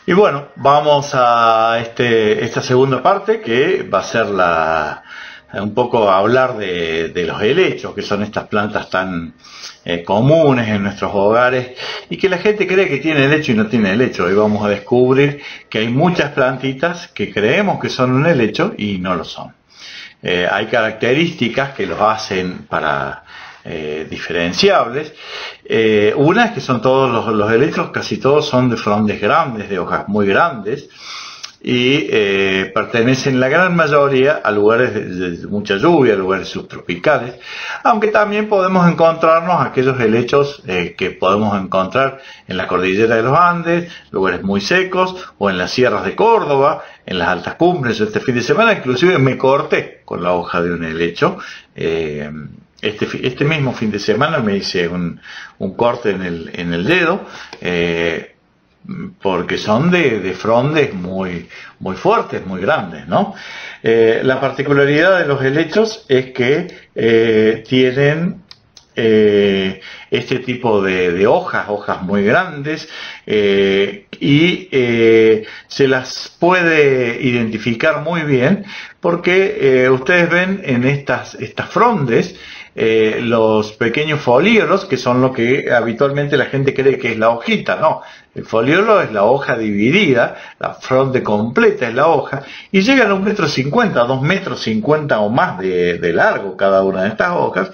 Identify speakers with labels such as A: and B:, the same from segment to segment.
A: Y bueno, vamos a esta segunda parte que va a ser un poco hablar de los helechos, que son estas plantas tan comunes en nuestros hogares y que la gente cree que tiene helecho y no tiene helecho. Hoy vamos a descubrir que hay muchas plantitas que creemos que son un helecho y no lo son. Hay características que los hacen para diferenciables. Una es que son todos los helechos, casi todos son de frondes grandes, de hojas muy grandes, y pertenecen la gran mayoría a lugares de mucha lluvia, lugares subtropicales, aunque también podemos encontrarnos aquellos helechos que podemos encontrar en la cordillera de los Andes, lugares muy secos, o en las sierras de Córdoba, en las altas cumbres. Este fin de semana inclusive me corté con la hoja de un helecho. Este mismo fin de semana me hice un corte en el dedo, porque son de frondes muy fuertes, muy grandes, ¿no? La particularidad de los helechos es que tienen este tipo de hojas muy grandes, y se las puede identificar muy bien porque ustedes ven en estas frondes los pequeños folíolos, que son lo que habitualmente la gente cree que es la hojita. No, el foliolo es la hoja dividida, la fronde completa es la hoja, y llegan a 1,50 m, 2,50 m o más de largo cada una de estas hojas,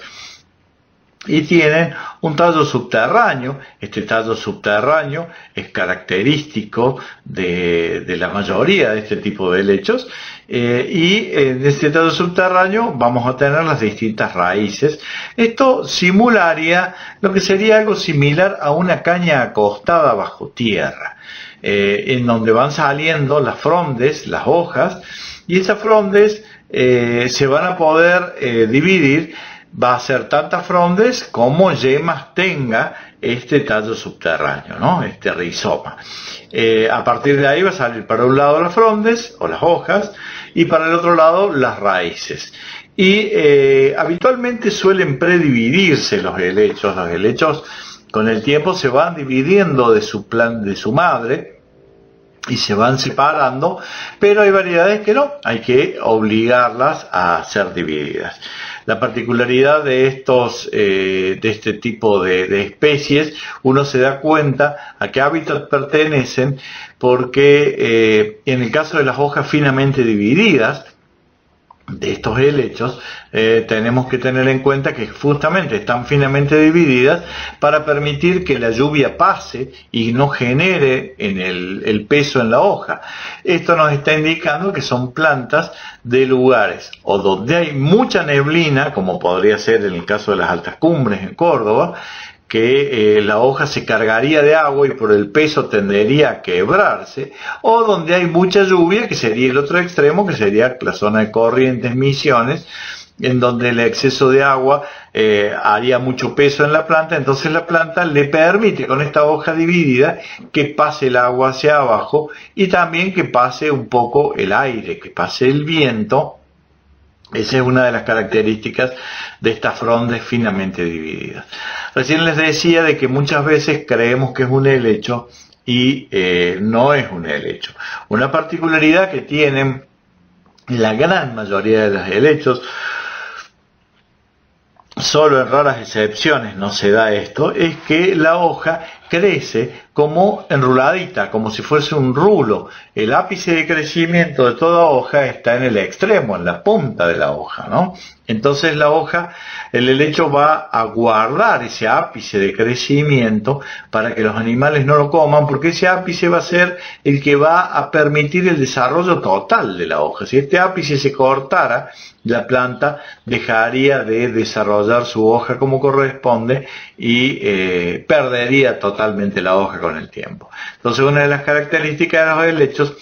A: y tienen un tallo subterráneo. Este tallo subterráneo es característico de la mayoría de este tipo de helechos, y en este tallo subterráneo vamos a tener las distintas raíces. Esto simularía lo que sería algo similar a una caña acostada bajo tierra, en donde van saliendo las frondes, las hojas, y esas frondes se van a poder dividir. Va a ser tantas frondes como yemas tenga este tallo subterráneo, ¿no? Este rizoma. A partir de ahí va a salir para un lado las frondes o las hojas y para el otro lado las raíces. Y habitualmente suelen predividirse los helechos. Los helechos con el tiempo se van dividiendo de su madre y se van separando, pero hay variedades que no, hay que obligarlas a ser divididas. La particularidad de este tipo de especies, uno se da cuenta a qué hábitat pertenecen, porque en el caso de las hojas finamente divididas de estos helechos, tenemos que tener en cuenta que justamente están finamente divididas para permitir que la lluvia pase y no genere en el peso en la hoja. Esto nos está indicando que son plantas de lugares o donde hay mucha neblina, como podría ser en el caso de las altas cumbres en Córdoba, que la hoja se cargaría de agua y por el peso tendería a quebrarse, o donde hay mucha lluvia, que sería el otro extremo, que sería la zona de Corrientes, Misiones, en donde el exceso de agua haría mucho peso en la planta. Entonces la planta le permite, con esta hoja dividida, que pase el agua hacia abajo y también que pase un poco el aire, que pase el viento. Esa es una de las características de estas frondes finamente divididas. Recién les decía de que muchas veces creemos que es un helecho y no es un helecho. Una particularidad que tienen la gran mayoría de los helechos, solo en raras excepciones no se da esto, es que la hoja crece como enruladita, como si fuese un rulo. El ápice de crecimiento de toda hoja está en el extremo, en la punta de la hoja, ¿no? Entonces la hoja, el helecho va a guardar ese ápice de crecimiento para que los animales no lo coman, porque ese ápice va a ser el que va a permitir el desarrollo total de la hoja. Si este ápice se cortara, la planta dejaría de desarrollar su hoja como corresponde y perdería totalmente la hoja con el tiempo. Entonces, una de las características de los helechos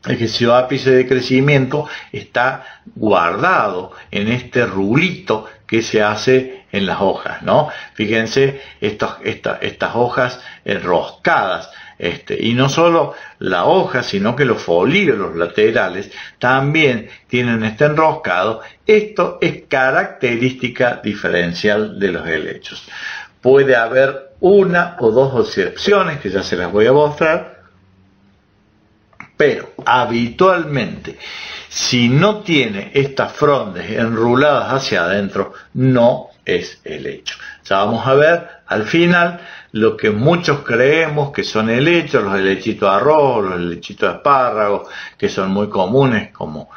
A: es que su ápice de crecimiento está guardado en este rulito que se hace en las hojas, ¿no? Fíjense estas hojas enroscadas, y no solo la hoja, sino que los folíolos laterales también tienen este enroscado. Esto es característica diferencial de los helechos. Puede haber una o dos excepciones que ya se las voy a mostrar, Pero habitualmente, si no tiene estas frondes enruladas hacia adentro, no es helecho. Ya vamos a ver al final lo que muchos creemos que son helechos, los helechitos de arroz, los helechitos de espárragos, que son muy comunes como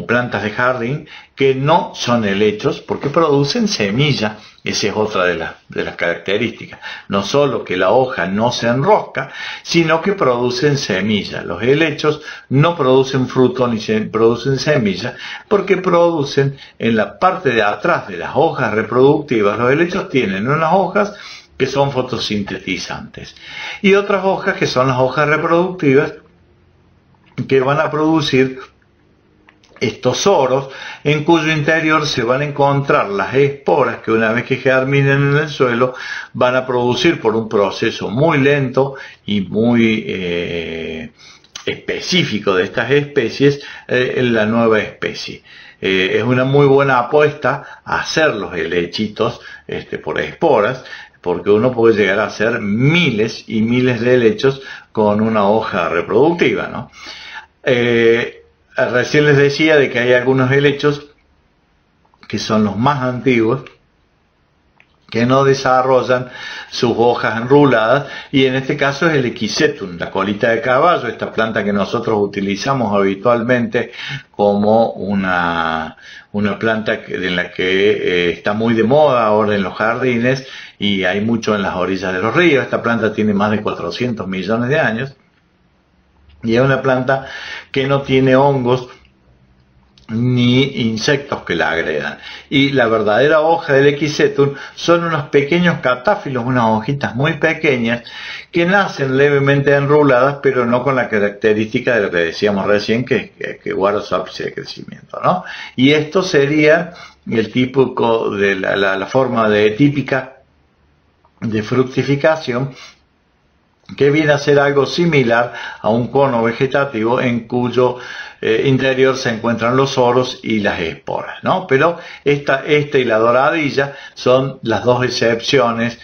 A: plantas de jardín, que no son helechos porque producen semilla. Esa es otra de las características. No solo que la hoja no se enrosca, sino que producen semilla. Los helechos no producen fruto ni producen semilla porque producen en la parte de atrás de las hojas reproductivas. Los helechos tienen unas hojas que son fotosintetizantes y otras hojas que son las hojas reproductivas que van a producir estos soros, en cuyo interior se van a encontrar las esporas que una vez que germinen en el suelo van a producir por un proceso muy lento y muy específico de estas especies la nueva especie. Es una muy buena apuesta hacer los helechitos por esporas, porque uno puede llegar a hacer miles y miles de helechos con una hoja reproductiva, ¿no? Recién les decía de que hay algunos helechos que son los más antiguos que no desarrollan sus hojas enruladas, y en este caso es el Equisetum, la colita de caballo, esta planta que nosotros utilizamos habitualmente como una planta en la que está muy de moda ahora en los jardines y hay mucho en las orillas de los ríos. Esta planta tiene más de 400 millones de años y es una planta que no tiene hongos ni insectos que la agredan. Y la verdadera hoja del Equisetum son unos pequeños catáfilos, unas hojitas muy pequeñas que nacen levemente enruladas, pero no con la característica de lo que decíamos recién, que guarda su ápice de crecimiento, ¿no? Y esto sería el típico de la forma típica de fructificación, que viene a ser algo similar a un cono vegetativo en cuyo interior se encuentran los soros y las esporas, ¿no? Pero esta y la doradilla son las dos excepciones,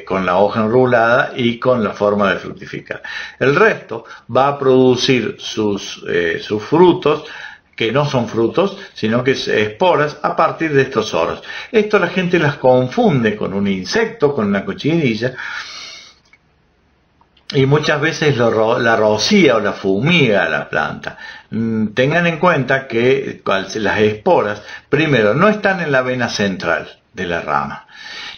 A: con la hoja enrulada y con la forma de fructificar. El resto va a producir sus frutos, que no son frutos, sino que es esporas a partir de estos soros. Esto la gente las confunde con un insecto, con una cochinilla, y muchas veces la rocía o la fumiga a la planta. Tengan en cuenta que las esporas, primero, no están en la vena central de la rama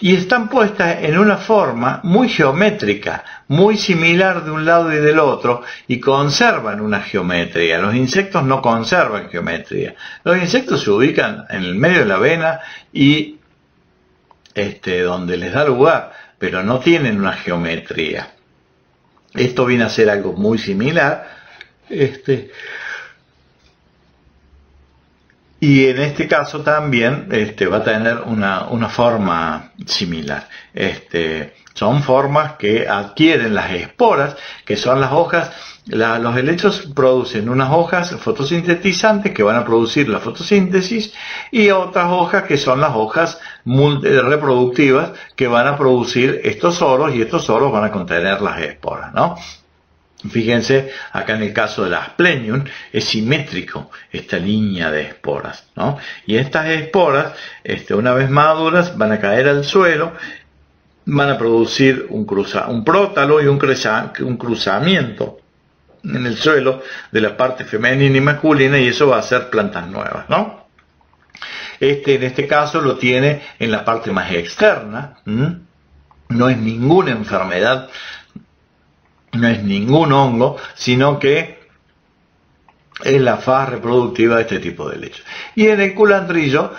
A: y están puestas en una forma muy geométrica, muy similar de un lado y del otro, y conservan una geometría. Los insectos no conservan geometría. Los insectos se ubican en el medio de la vena y donde les da lugar, pero no tienen una geometría. Esto viene a ser algo muy similar, y en este caso también va a tener una forma similar. Son formas que adquieren las esporas, que son las hojas. Los helechos producen unas hojas fotosintetizantes que van a producir la fotosíntesis, y otras hojas que son las hojas reproductivas que van a producir estos soros, y estos soros van a contener las esporas, ¿no? Fíjense, acá en el caso de la Asplenium es simétrico esta línea de esporas, ¿no? Y estas esporas, una vez maduras, van a caer al suelo, van a producir un prótalo y un cruzamiento en el suelo de la parte femenina y masculina, y eso va a ser plantas nuevas, ¿no? En este caso lo tiene en la parte más externa. No es ninguna enfermedad, no es ningún hongo, sino que es la faz reproductiva de este tipo de helechos. Y en el culandrillo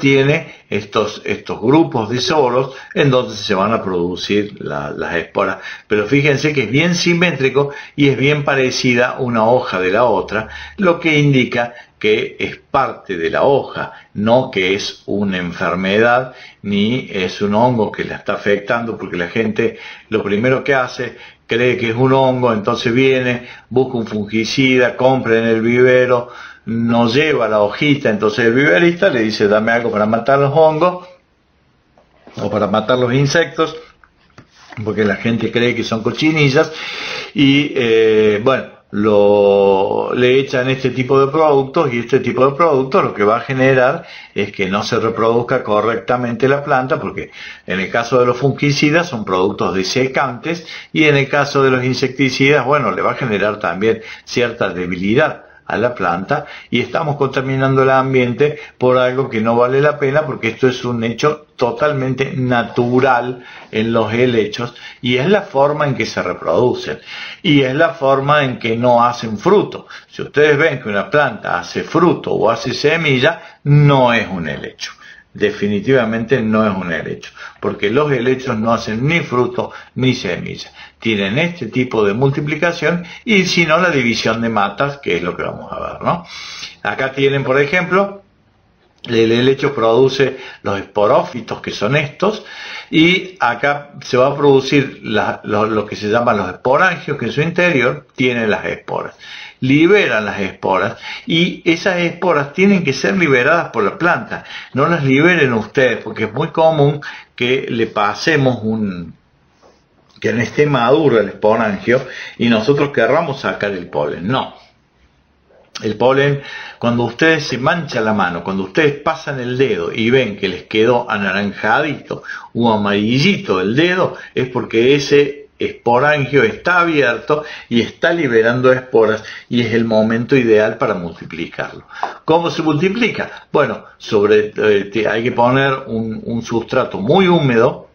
A: tiene estos grupos de soros en donde se van a producir las esporas. Pero fíjense que es bien simétrico y es bien parecida una hoja de la otra, lo que indica que es parte de la hoja, no que es una enfermedad ni es un hongo que la está afectando, porque la gente lo primero que hace, cree que es un hongo, entonces viene, busca un fungicida, compra en el vivero, nos lleva la hojita, entonces el viverista le dice: dame algo para matar los hongos o para matar los insectos, porque la gente cree que son cochinillas y bueno, le echan este tipo de productos, y este tipo de productos lo que va a generar es que no se reproduzca correctamente la planta, porque en el caso de los fungicidas son productos desecantes, y en el caso de los insecticidas, bueno, le va a generar también cierta debilidad a la planta, y estamos contaminando el ambiente por algo que no vale la pena, porque esto es un hecho totalmente natural en los helechos, y es la forma en que se reproducen, y es la forma en que no hacen fruto. Si ustedes ven que una planta hace fruto o hace semilla, no es un helecho. Definitivamente no es un helecho, porque los helechos no hacen ni fruto ni semilla. Tienen este tipo de multiplicación y si no la división de matas, que es lo que vamos a ver, ¿no? Acá tienen, por ejemplo, el helecho produce los esporófitos, que son estos, y acá se va a producir lo que se llaman los esporangios, que en su interior tienen las esporas. Liberan las esporas, y esas esporas tienen que ser liberadas por la planta. No las liberen ustedes, porque es muy común que le pasemos que no esté maduro el esporangio y nosotros querramos sacar el polen. No. El polen, cuando ustedes se manchan la mano, cuando ustedes pasan el dedo y ven que les quedó anaranjadito o amarillito el dedo, es porque ese esporangio está abierto y está liberando esporas, y es el momento ideal para multiplicarlo. ¿Cómo se multiplica? Bueno, hay que poner un sustrato muy húmedo,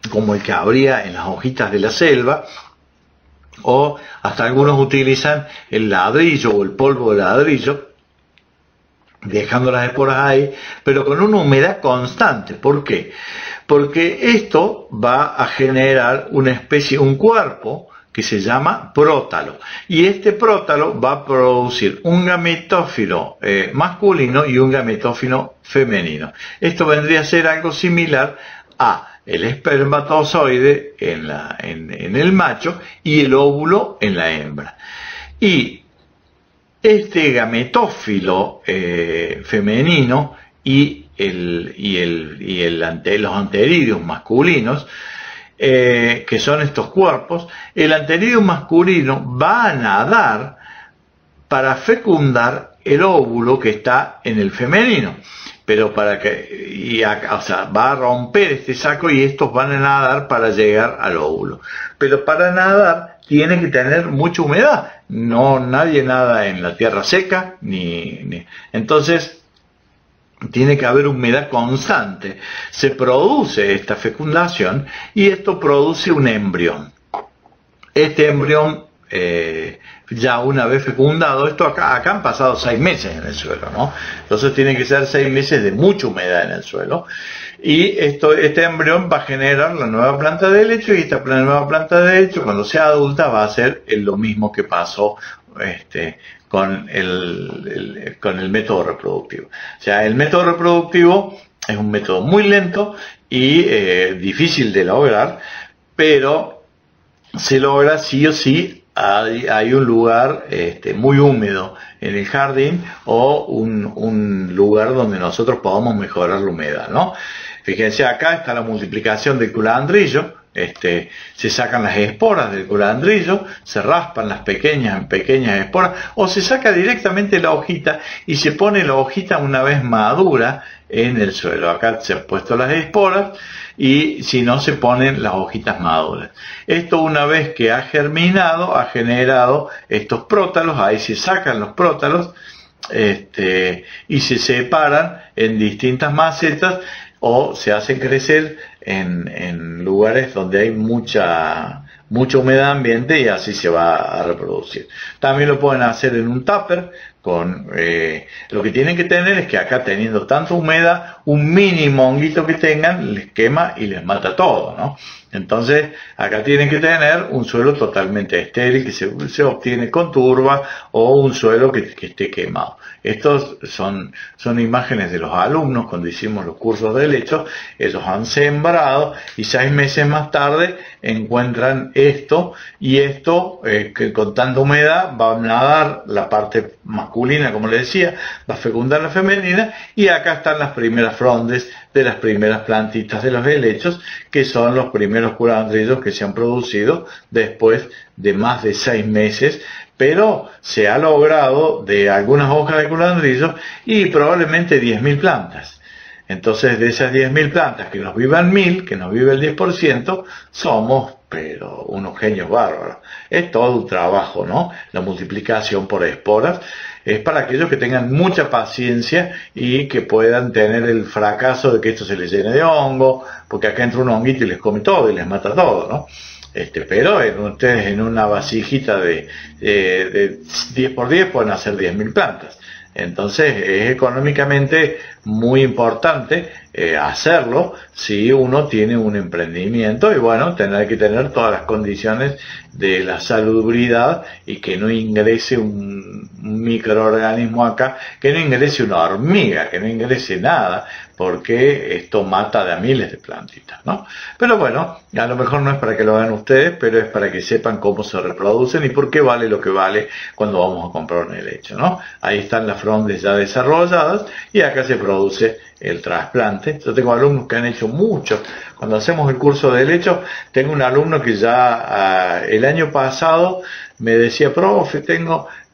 A: como el que habría en las hojitas de la selva, o hasta algunos utilizan el ladrillo o el polvo de ladrillo, dejando las esporas ahí, pero con una humedad constante. ¿Por qué? Porque esto va a generar un cuerpo que se llama prótalo, y este prótalo va a producir un gametófilo masculino y un gametófilo femenino. Esto vendría a ser algo similar a el espermatozoide en el macho y el óvulo en la hembra. Y este gametófilo femenino y los anteridios masculinos, que son estos cuerpos, el anteridio masculino va a nadar para fecundar el óvulo que está en el femenino, pero va a romper este saco, y estos van a nadar para llegar al óvulo. Pero para nadar tiene que tener mucha humedad. Nadie nada en la tierra seca, entonces tiene que haber humedad constante. Se produce esta fecundación y esto produce un embrión. Este embrión, ya una vez fecundado, acá han pasado 6 meses en el suelo, ¿no? Entonces tiene que ser 6 meses de mucha humedad en el suelo, y este embrión va a generar la nueva planta de helecho, y esta nueva planta de helecho, cuando sea adulta, va a ser lo mismo que pasó con el método reproductivo. O sea, el método reproductivo es un método muy lento y difícil de lograr, pero se logra sí o sí. Hay un lugar muy húmedo en el jardín, o un lugar donde nosotros podamos mejorar la humedad, ¿no? Fíjense, acá está la multiplicación del culandrillo. Se sacan las esporas del culandrillo, se raspan las pequeñas esporas, o se saca directamente la hojita y se pone la hojita una vez madura en el suelo. Acá se han puesto las esporas, y si no, se ponen las hojitas maduras. Esto, una vez que ha germinado, ha generado estos prótalos. Ahí se sacan los prótalos y se separan en distintas macetas, o se hacen crecer en lugares donde hay mucha humedad ambiente, y así se va a reproducir. También lo pueden hacer en un tupper. Lo que tienen que tener es que acá, teniendo tanta humedad, un mínimo honguito que tengan les quema y les mata todo, ¿no? Entonces acá tienen que tener un suelo totalmente estéril, que se obtiene con turba, o un suelo que esté quemado. Estos son imágenes de los alumnos cuando hicimos los cursos de helecho. Ellos han sembrado y 6 meses más tarde encuentran esto, y esto que con tanta humedad va a nadar la parte masculina, como les decía, va a fecundar la femenina, y acá están las primeras frondes de las primeras plantitas de los helechos, que son los primeros culandrillos que se han producido después de más de 6 meses, pero se ha logrado de algunas hojas de culandrillos y probablemente 10.000 plantas. Entonces, de esas 10.000 plantas que nos vivan 1.000, que nos vive el 10%, somos, pero unos genios bárbaros. Es todo un trabajo, ¿no? La multiplicación por esporas es para aquellos que tengan mucha paciencia y que puedan tener el fracaso de que esto se les llene de hongo, porque acá entra un honguito y les come todo y les mata todo, ¿no? Pero ustedes en una vasijita de 10 por 10 pueden hacer 10.000 plantas. Entonces es económicamente muy importante hacerlo si uno tiene un emprendimiento y bueno, tener que tener todas las condiciones de la salubridad y que no ingrese un microorganismo acá, que no ingrese una hormiga, que no ingrese nada, porque esto mata de a miles de plantitas, ¿no? Pero bueno, a lo mejor no es para que lo hagan ustedes, pero es para que sepan cómo se reproducen y por qué vale lo que vale cuando vamos a comprar un helecho, ¿no? Ahí están las frondes ya desarrolladas y acá se produce el trasplante. Yo tengo alumnos que han hecho mucho. Cuando hacemos el curso de helecho, tengo un alumno que ya el año pasado me decía, profe,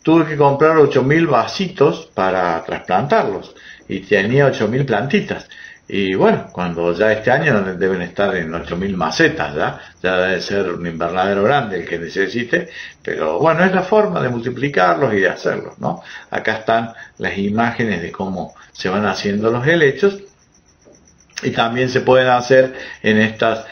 A: tuve que comprar 8.000 vasitos para trasplantarlos y tenía 8.000 plantitas. Y bueno, cuando ya este año deben estar en 8.000 macetas, ya debe ser un invernadero grande el que necesite, pero bueno, es la forma de multiplicarlos y de hacerlos, ¿no? Acá están las imágenes de cómo se van haciendo los helechos y también se pueden hacer en estas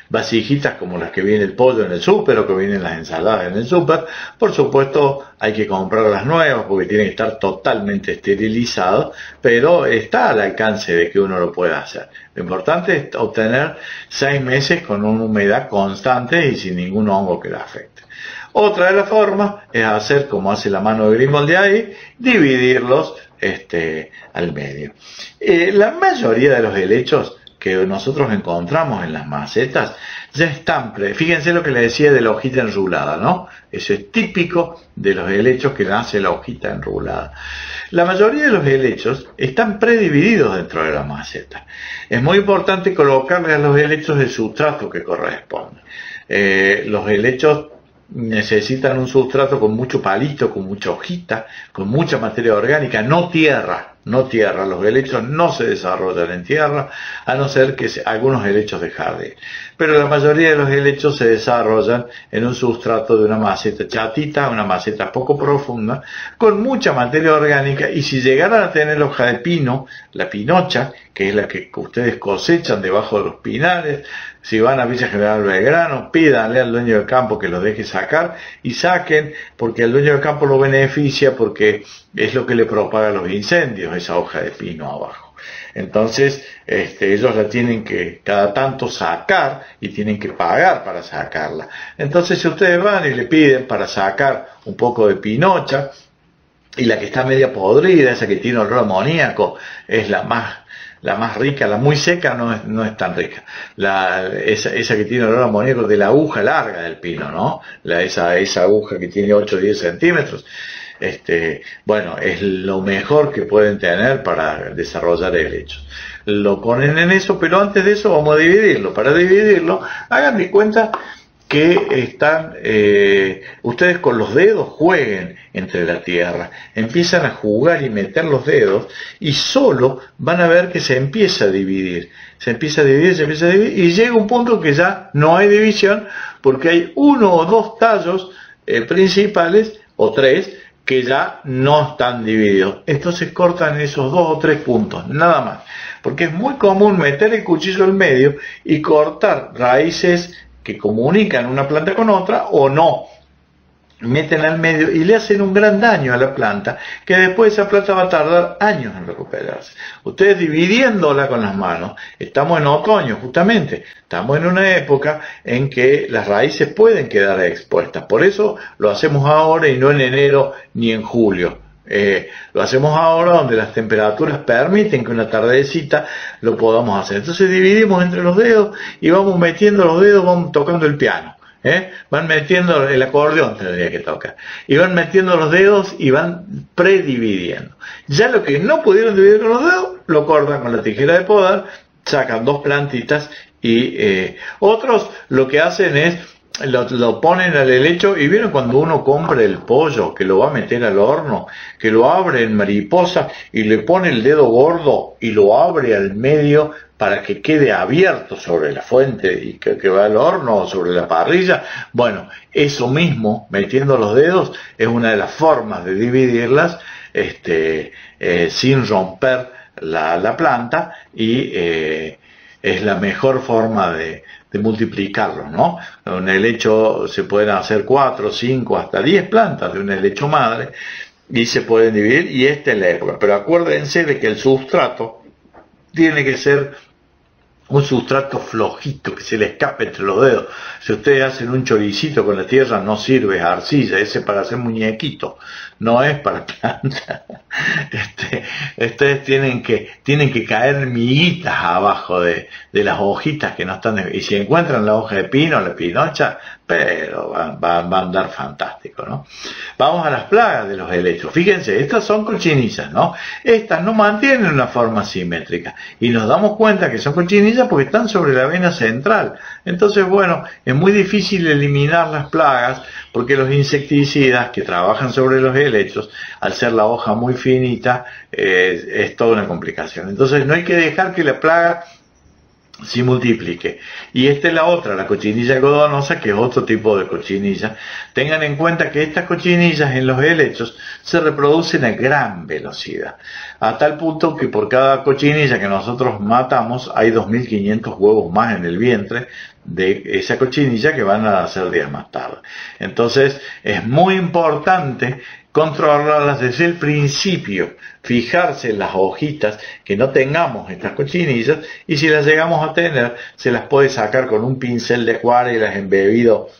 A: vasijitas como las que viene el pollo en el súper o que vienen las ensaladas en el súper. Por supuesto hay que comprar las nuevas porque tienen que estar totalmente esterilizados, pero está al alcance de que uno lo pueda hacer. Lo importante es obtener 6 meses con una humedad constante y sin ningún hongo que la afecte. Otra de las formas es hacer como hace la mano de Grimold de ahí, dividirlos al medio. La mayoría de los helechos que nosotros encontramos en las macetas ya están, fíjense lo que les decía de la hojita enrulada, ¿no? Eso es típico de los helechos que nace la hojita enrulada. La mayoría de los helechos están predivididos dentro de la maceta. Es muy importante colocarle a los helechos el sustrato que corresponde. Los helechos necesitan un sustrato con mucho palito, con mucha hojita, con mucha materia orgánica, no tierra. Los helechos no se desarrollan en tierra, a no ser que algunos helechos de jardín. Pero la mayoría de los helechos se desarrollan en un sustrato de una maceta chatita, una maceta poco profunda, con mucha materia orgánica, y si llegaran a tener hoja de pino, la pinocha, que es la que ustedes cosechan debajo de los pinares, si van a Villa General Belgrano, pídanle al dueño del campo que los deje sacar y saquen, porque el dueño del campo lo beneficia porque es lo que le propaga los incendios, esa hoja de pino abajo. Entonces, ellos la tienen que cada tanto sacar y tienen que pagar para sacarla. Entonces, si ustedes van y le piden para sacar un poco de pinocha, y la que está media podrida, esa que tiene olor amoníaco, es la más rica, la muy seca no es tan rica. Esa que tiene olor amoníaco de la aguja larga del pino, ¿no? Esa aguja que tiene 8 o 10 centímetros. Bueno, es lo mejor que pueden tener para desarrollar helechos. Lo ponen en eso, pero antes de eso vamos a dividirlo. Para dividirlo, hagan de cuenta que están, ustedes con los dedos jueguen entre la tierra, empiezan a jugar y meter los dedos y solo van a ver que se empieza a dividir, y llega un punto que ya no hay división porque hay 1 o 2 tallos principales o 3 que ya no están divididos. Entonces cortan esos 2 o 3 puntos, nada más, porque es muy común meter el cuchillo en medio y cortar raíces que comunican una planta con otra o no, meten al medio y le hacen un gran daño a la planta, que después esa planta va a tardar años en recuperarse. Ustedes dividiéndola con las manos, estamos en otoño justamente, estamos en una época en que las raíces pueden quedar expuestas, por eso lo hacemos ahora y no en enero ni en julio. Lo hacemos ahora donde las temperaturas permiten que una tardecita lo podamos hacer. Entonces dividimos entre los dedos y vamos metiendo los dedos, vamos tocando el piano. Van metiendo el acordeón, tendría que tocar, y van metiendo los dedos y van predividiendo. Ya lo que no pudieron dividir con los dedos, lo cortan con la tijera de podar, sacan 2 plantitas y otros lo que hacen es lo ponen al helecho y vieron cuando uno compra el pollo que lo va a meter al horno, que lo abre en mariposa y le pone el dedo gordo y lo abre al medio para que quede abierto sobre la fuente y que va al horno o sobre la parrilla. Bueno, eso mismo, metiendo los dedos, es una de las formas de dividirlas sin romper la planta y es la mejor forma de multiplicarlo, ¿no? Un helecho se pueden hacer 4, 5, hasta 10 plantas de un helecho madre y se pueden dividir y esta es la época. Pero acuérdense de que el sustrato tiene que ser un sustrato flojito, que se le escape entre los dedos. Si ustedes hacen un choricito con la tierra, no sirve, es arcilla, ese es para hacer muñequito, no es para planta. Ustedes tienen que caer miguitas abajo de las hojitas que no están, y si encuentran la hoja de pino, la pinocha, pero va a andar fantástico, ¿no? Vamos a las plagas de los helechos. Fíjense, estas son cochinillas, ¿no? Estas no mantienen una forma simétrica y nos damos cuenta que son cochinillas porque están sobre la vena central. Entonces, bueno, es muy difícil eliminar las plagas porque los insecticidas que trabajan sobre los helechos, al ser la hoja muy finita, es toda una complicación. Entonces, no hay que dejar que la plaga se multiplique. Y esta es la otra, la cochinilla algodonosa, que es otro tipo de cochinilla. Tengan en cuenta que estas cochinillas en los helechos se reproducen a gran velocidad, a tal punto que por cada cochinilla que nosotros matamos hay 2.500 huevos más en el vientre de esa cochinilla que van a nacer días más tarde. Entonces es muy importante controlarlas desde el principio, fijarse en las hojitas, que no tengamos estas cochinillas, y si las llegamos a tener, se las puede sacar con un pincel de acuarelas embebido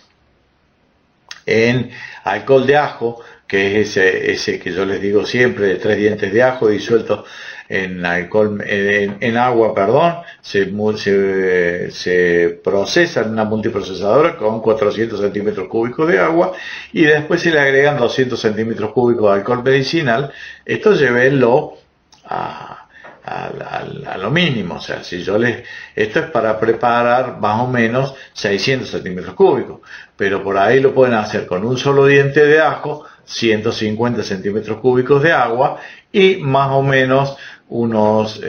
A: en alcohol de ajo, que es ese que yo les digo siempre, de 3 dientes de ajo disueltos en alcohol, en agua, perdón, se procesa en una multiprocesadora con 400 centímetros cúbicos de agua y después se le agregan 200 centímetros cúbicos de alcohol medicinal. Esto llévenlo a lo mínimo, o sea, esto es para preparar más o menos 600 centímetros cúbicos, pero por ahí lo pueden hacer con un solo diente de ajo, 150 centímetros cúbicos de agua y más o menos unos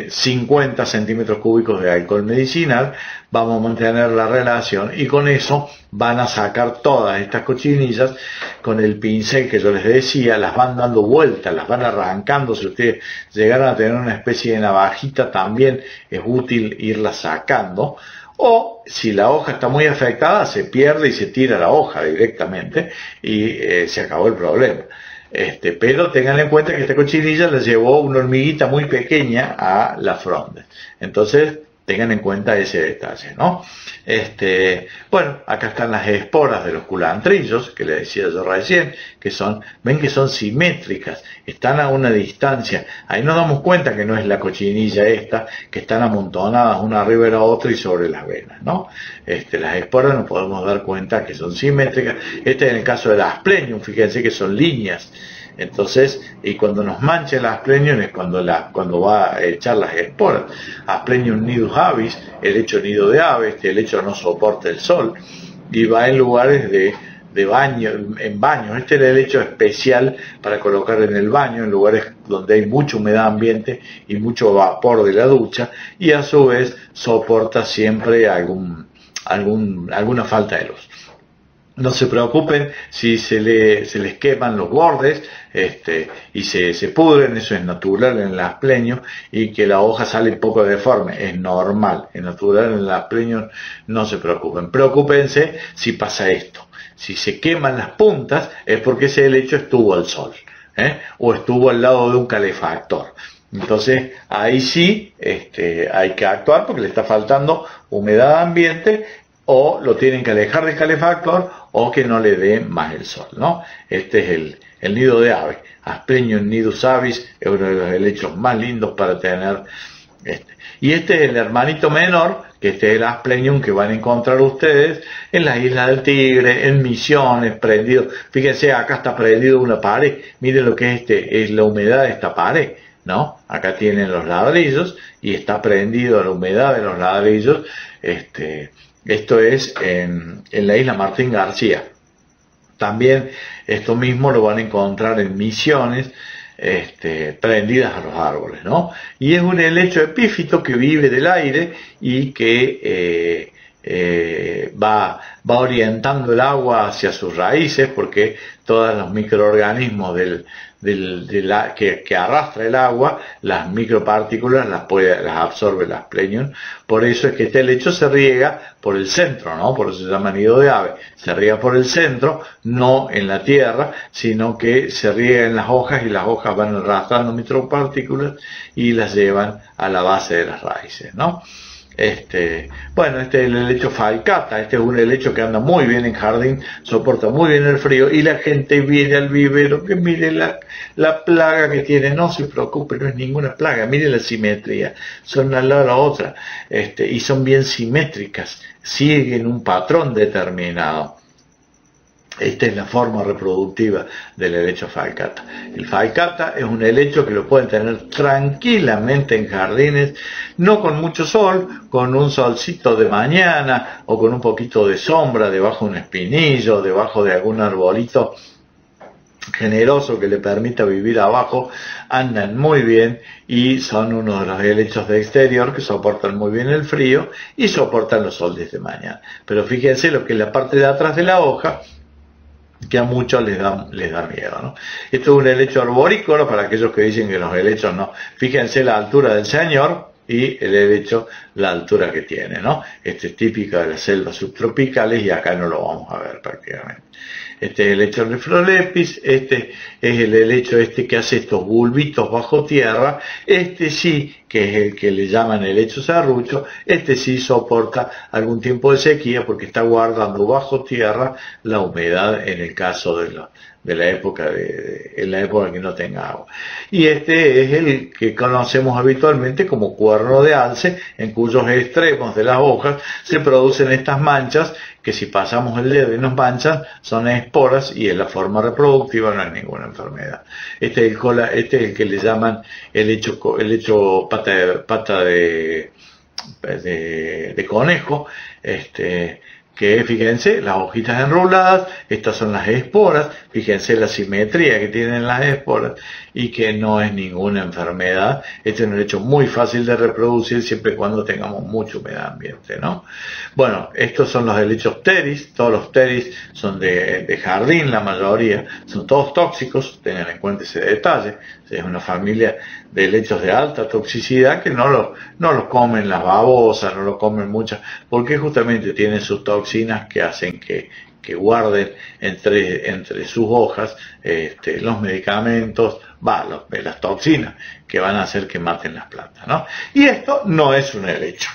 A: 50 centímetros cúbicos de alcohol medicinal. Vamos a mantener la relación y con eso van a sacar todas estas cochinillas con el pincel que yo les decía, las van dando vueltas, las van arrancando. Si ustedes llegaran a tener una especie de navajita, también es útil irlas sacando. O si la hoja está muy afectada, se pierde y se tira la hoja directamente y se acabó el problema. Pero tengan en cuenta que esta cochinilla la llevó una hormiguita muy pequeña a la fronde. Entonces, tengan en cuenta ese detalle, ¿no? Bueno, acá están las esporas de los culantrillos, que les decía yo recién, ven que son simétricas, están a una distancia. Ahí nos damos cuenta que no es la cochinilla esta, que están amontonadas una arriba de la otra y sobre las venas, ¿no? Las esporas nos podemos dar cuenta que son simétricas. Este es en el caso del Asplenium, fíjense que son líneas. Entonces, y cuando nos mancha el Asplenium es cuando va a echar las esporas. Asplenium nidus avis, el helecho nido de ave, el helecho no soporta el sol y va en lugares de baño, en baños. Este es el helecho especial para colocar en el baño, en lugares donde hay mucha humedad ambiente y mucho vapor de la ducha, y a su vez soporta siempre alguna falta de luz. No se preocupen si se les queman los bordes y se pudren, eso es natural en el Asplenium, y que la hoja sale un poco deforme, es normal, es natural en el Asplenium, no se preocupen. Preocúpense si pasa esto, si se queman las puntas es porque ese helecho estuvo al sol, o estuvo al lado de un calefactor. Entonces ahí sí hay que actuar porque le está faltando humedad ambiente, o lo tienen que alejar del calefactor o que no le dé más el sol, ¿no? Este es el nido de ave. Asplenium nidus avis es uno de los helechos más lindos para tener. Y este es el hermanito menor, que este es el Asplenium que van a encontrar ustedes en las Islas del Tigre, en Misiones, prendido. Fíjense, acá está prendido una pared. Miren lo que es la humedad de esta pared. ¿no? Acá tienen los ladrillos y está prendido la humedad de los ladrillos. Esto es en la isla Martín García. También esto mismo lo van a encontrar en Misiones, prendidas a los árboles, ¿no? Y es un helecho epífito que vive del aire y que va orientando el agua hacia sus raíces, porque todos los microorganismos que arrastra el agua, las micropartículas las absorbe las Plenium. Por eso es que este helecho se riega por el centro, ¿no? Por eso se llama nido de ave. Se riega por el centro, no en la tierra, sino que se riega en las hojas y las hojas van arrastrando micropartículas y las llevan a la base de las raíces, ¿no? Bueno, este es el helecho falcata. Este es un helecho que anda muy bien en jardín, soporta muy bien el frío, y la gente viene al vivero, que mire la plaga que tiene. No se preocupe, no es ninguna plaga, mire la simetría, son una al lado de la otra, y son bien simétricas, siguen un patrón determinado. Esta es la forma reproductiva del helecho falcata. El falcata es un helecho que lo pueden tener tranquilamente en jardines, no con mucho sol, con un solcito de mañana o con un poquito de sombra debajo de un espinillo, debajo de algún arbolito generoso que le permita vivir abajo. Andan muy bien y son uno de los helechos de exterior que soportan muy bien el frío y soportan los soles de mañana. Pero fíjense lo que es la parte de atrás de la hoja, que a muchos les da miedo, ¿no? Esto es un helecho arborícola, para aquellos que dicen que los helechos no. Fíjense la altura del señor y el helecho, la altura que tiene, ¿no? Es típica de las selvas subtropicales y acá no lo vamos a ver prácticamente. Este es el helecho Reflolepis, este es el helecho que hace estos bulbitos bajo tierra. Este sí, que es el que le llaman helecho serrucho, este sí soporta algún tiempo de sequía porque está guardando bajo tierra la humedad en el caso de la época en la época que no tenga agua. Y este es el que conocemos habitualmente como cuerno de alce, en cuyos extremos de las hojas se producen estas manchas que si pasamos el dedo y nos manchan son esporas, y en la forma reproductiva no hay ninguna enfermedad. Este es el que le llaman el hecho pata de conejo, que fíjense, las hojitas enroladas, estas son las esporas, fíjense la simetría que tienen las esporas y que no es ninguna enfermedad. Este es un helecho muy fácil de reproducir siempre y cuando tengamos mucha humedad ambiente, ¿no? Bueno, estos son los helechos pteris. Todos los pteris son de jardín, la mayoría, son todos tóxicos, tengan en cuenta ese detalle. Es una familia de helechos de alta toxicidad que no los comen las babosas, no lo comen muchas, porque justamente tienen sus toxinas que hacen que guarden entre sus hojas los medicamentos, las toxinas que van a hacer que maten las plantas, ¿no? Y esto no es un helecho.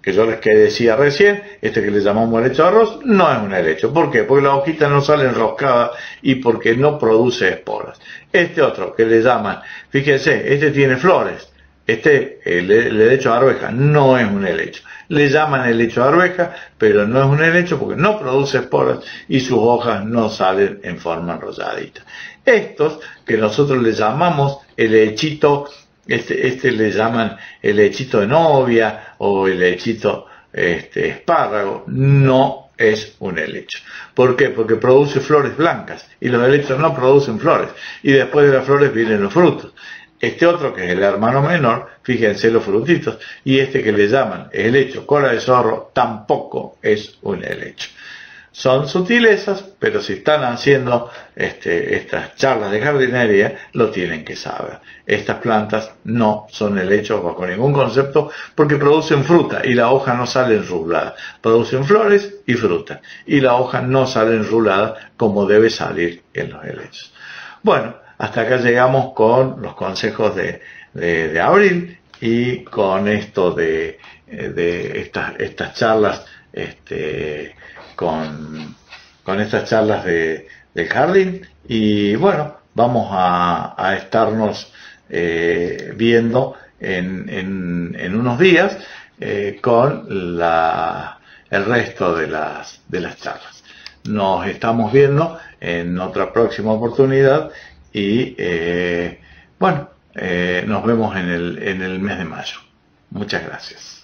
A: Que yo les decía recién, que le llamamos helecho de arroz, no es un helecho. ¿Por qué? Porque la hojita no sale enroscada y porque no produce esporas. Este otro que le llaman, fíjense, tiene flores. El helecho de arveja no es un helecho. Le llaman helecho de arveja, pero no es un helecho porque no produce esporas y sus hojas no salen en forma enrolladita. Estos que nosotros le llamamos helechito, le llaman el helechito de novia o el helechito espárrago, no es un helecho. ¿Por qué? Porque produce flores blancas y los helechos no producen flores y después de las flores vienen los frutos. Este otro, que es el hermano menor, fíjense los frutitos, y que le llaman helecho cola de zorro, tampoco es un helecho. Son sutilezas, pero si están haciendo estas charlas de jardinería, lo tienen que saber. Estas plantas no son helechos bajo ningún concepto porque producen fruta y la hoja no sale enrulada. Producen flores y fruta y la hoja no sale enrulada como debe salir en los helechos. Bueno, hasta acá llegamos con los consejos de abril y con esto de estas charlas con estas charlas del jardín. Y bueno, vamos a estarnos viendo en unos días con el resto de las charlas. Nos estamos viendo en otra próxima oportunidad y bueno, Nos vemos en el mes de mayo. Muchas gracias.